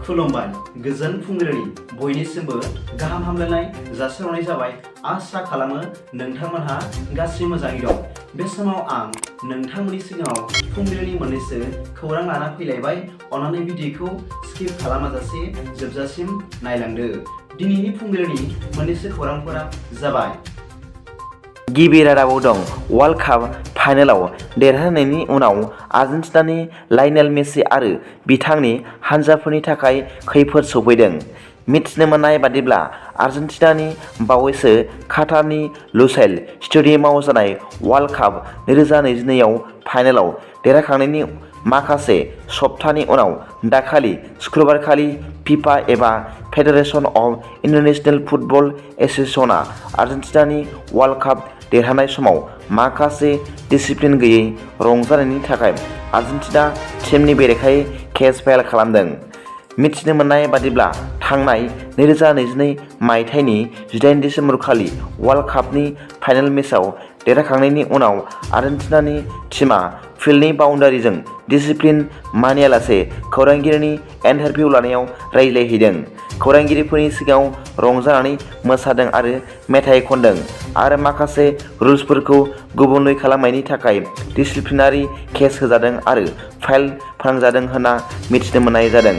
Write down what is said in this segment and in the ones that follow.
खुलुमबाय गोजोन फुंबिलिनि बयनिसिमबो गाहाम हामलायनाय जासिहरनाय जाबाय। आसा खालामो नोंथांमोनहा गासै मोजाङै दं। बे समाव आं नोंथांमोननि सिगाङाव फुंबिलिनि मोननैसो खौरां लाना फैलायबाय। अन्नानै भिडिअखौ स्किप खालामाजासे जोबजासिम नायलांदो। दिनैनि फुंबिलिनि मोननैसो खौरांफोरा जाबाय। गिबि रादाबाव दं वर्ल्ड काप फाइनालाव देरहानायनि उनाव आर्जेन्टिनानि लायनेल मेसि आरो बिथांनि हानजाफोरनि थाखाय खैफोद सौफैदों। मिथिनो मोननाय बादिब्ला आर्जेन्टिनानि बावैसो काटारनि लुसाइल स्टेडियामाव जानाय वर्ल्ड काप 2022 आव फाइनालाव देरहाखांनायनि माखासे सप्तानि उनाव दाखालि शुक्रबारखालि फिफा एबा फेडारेशन अफ इन्टारनेशनेल फुटबल एसोसिएशनआ आर्जेन्टिनानि वर्ल्ड काप देरहानाय समाव माखासे डिसिप्लिन गैयै रंजानायनि थाखाय आर्जेन्टिना टीमनि बेरेखायै केस फाइल खालामदों। मिथिनो मोननाय बादिब्ला थांनाय 2022 मायथाइनि 18 दिसेम्बर खालि वर्ल्ड कापनि फाइनाल मेचआव देरहाखांनायनि उनाव आर्जेन्टिनानि टीमआ फिल्डनि बाउन्डारिजों डिसिप्लिन मानियालासे खौरांगिरिनि इन्टारभिउ लानायाव रायज्लायहैदों। खौरांगिरिफोरनि सिगाङाव रंजानानै मोसादों आरो मेथाइ खनदों आरो माखासे रुल्सफोरखौ गुबुंले खालामनायनि थाखाय डिसिप्लिनारि केस होजादों आरो फाइल फोनांजादों होनना मिथिनो मोननाय जादों।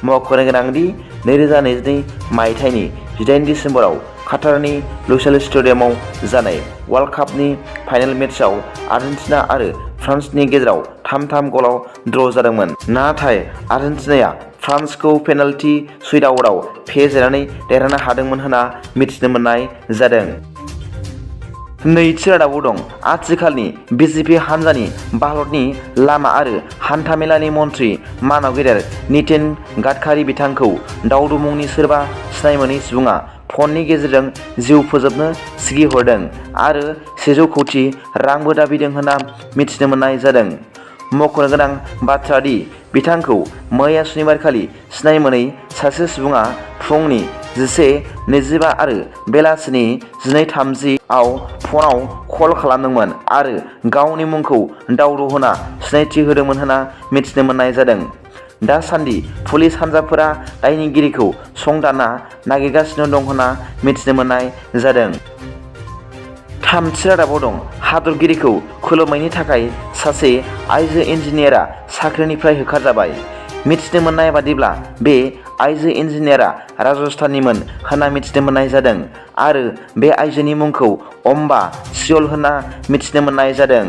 मख'नो गोनांदि 2022 मायथाइनि 18 दिसेम्बराव काटारनि लुसाइल स्टेडियामाव जानाय वर्ल्ड कापनि फाइनाल मेचआव आर्जेन्टिना आरो फ्रान्सनि गेजेराव 3-3 गलाव ड्र' जादोंमोन। नाथाय आर्जेन्टिनाया फ्रान्सखौ पेनाल्टि सुटआउटआव फेजेननानै देरहानो हादोंमोन होनना मिथिनो मोननाय जादों। नैथि रादाबाव दं आथिखालनि बिजेपि हान्जानि भारतनि लामा आरो हान्थामेलानि मन्थ्रि मानव गेदेर नितिन गाडकारि बिथांखौ दाउदु मुंनि सोरबा सिनायमोनै सुबुङा फननि गेजेरजों जिउ फोजोबनो सिगिहरदों आरो 100 कौटि रांबो दाबिदों होनना मिथिनो मोननाय जादों। मख'नो गोनां बाथ्रा दि बिथांखौ मैया सुनिबारखालि सिनायमोनै सासे सुबुङा फुंनि 11:25 आरो बेलासिनि 12:30 आव फनाव कल खालामदोंमोन आरो गावनि मुंखौ दाउदु होना सिनायथि होदोंमोन होनना मिथिनो मोननाय जादों। दासान्दि पुलिस हान्जाफोरा दायनिगिरिखौ संदानना नागिरगासिनो दं होनना मिथिनो मोननाय जादों। थामथि रादाबाव दं हादरगिरिखौ खुलुमनायनि थाखाय सासे आइजो इन्जिनियारा साख्रिनिफ्राय होखारजाबाय। मिथिनो मोननाय बादिब्ला बे आइजो इन्जिनियारा राजस्थाननिमोन होनना मिथिनो मोननाय जादों आरो बे आइजोनि मुंखौ अम्बा सियल होनना मिथिनो मोननाय जादों।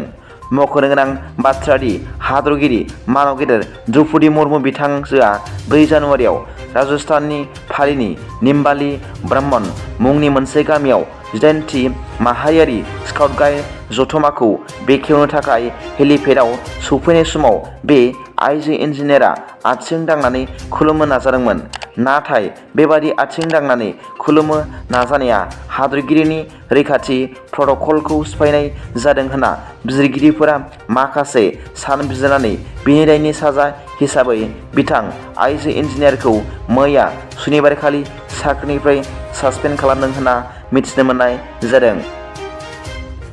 मख'नो गोनां बाथ्रा दि हादरगिरि मानव गेदेर द्रौपदी मुर्मु बिथांजोआ 4 जानुवारियाव राजस्थाननि पालीनि निम्बाली ब्राह्मण मुंनि मोनसे गामियाव 18थि माहारियारि स्काउट गाइड जथुम्माखौ बेखेवनो थाखाय हेलिपेडआव सौफैनाय समाव बे आइजो इन्जिनियारा आथिं दांनानै खुलुमनो नाजादोंमोन। नाथाय बेबादि आथिं दांनानै खुलुमनो नाजानाया हादरगिरिनि रैखाथि प्रट'कलखौ सिफायनाय जादों होनना बिजिरगिरिफोरा माखासे सान बिजिरनानै बेनि दायनि साजा हिसाबै बिथां आइजो इन्जिनियारखौ मैया सुनिबारखालि साख्रिनिफ्राय सासपेन्ड खालामदों होनना मिथिनो मोननाय जादों।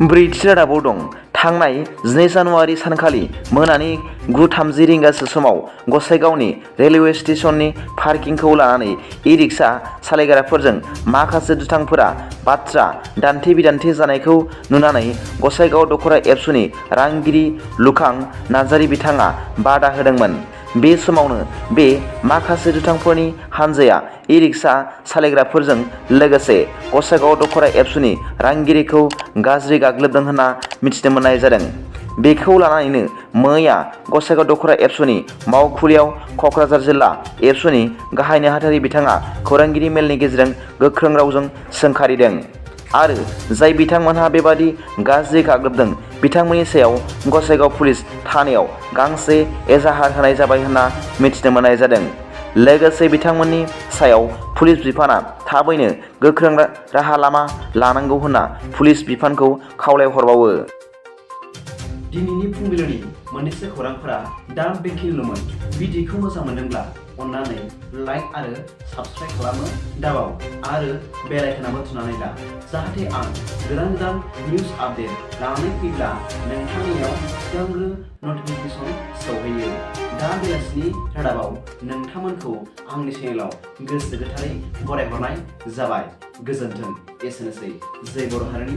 ब्रैथि रादाबाव दं थांनाय 12 जानुवारि सानखालि मोनानि 9:30 रिंगासो समाव गसाइगावनि रेलवे स्टेशननि पार्किंखौ लानानै इ-रिक्सा सालायग्राफोरजों माखासे दुथांफोरा बाथ्रा दान्थे-बिदान्थे जानायखौ नुनानै गसाइगाव दख'रा एबसुनि रांगिरि लुखां नार्जारी बिथाङा बादा होदोंमोन। बे समावनो बे माखासे दुथांफोरनि हानजाया इ-रिक्सा सालायग्राफोरजों लोगोसे गसाइगाव दख'रा एबसुनि रांगिरिखौ गाज्रि गाग्लोबदों होनना मिथिनो मोननाय जादों। बेखौ लानानैनो मैया गसाइगाव दख'रा एबसुनि मावखुलियाव क'क्राझार जिल्ला एबसुनि गाहाय नेहाथारि बिथाङा खौरांगिरि मेलनि गेजेरजों गोख्रों रावजों सोंखारिदों आरो जाय बिथांमोनहा बेबादि गाज्रि गाग्लोबदों बिथांमोननि सायाव गसाइगाव पुलिस थानायाव गांसे एजाहार होनाय जाबाय होनना मिथिनो मोननाय जादों। लोगोसे बिथांमोननि सायाव पुलिस बिफाना थाबैनो गोख्रों राहा लामा लानांगौ होनना पुलिस बिफानखौ खावलायहरबावो। दिनैनि फुंबिलिनि मोननैसो खौरांफोरा दा बेखिनिल'मोन। भिडिअखौ मोजां मोनदोंब्ला अन्नानै लाइक आरो साबस्क्राइब खालामनो दाबाव आरो बेल आइकनआबो थुनानै ला जाहाथे आं गोदान निउज आपडेट लानानै फैब्ला नोंथांनियाव सिगांग्रो नटिफिकेसन सौहैयो। दा बेलासिनि रादाबाव नोंथांमोनखौ आंनि चेनेलाव गोसो गोथारै बरायहरनाय जाबाय। गोजोन्थों। एसेनोसै। जय बर' हारिनि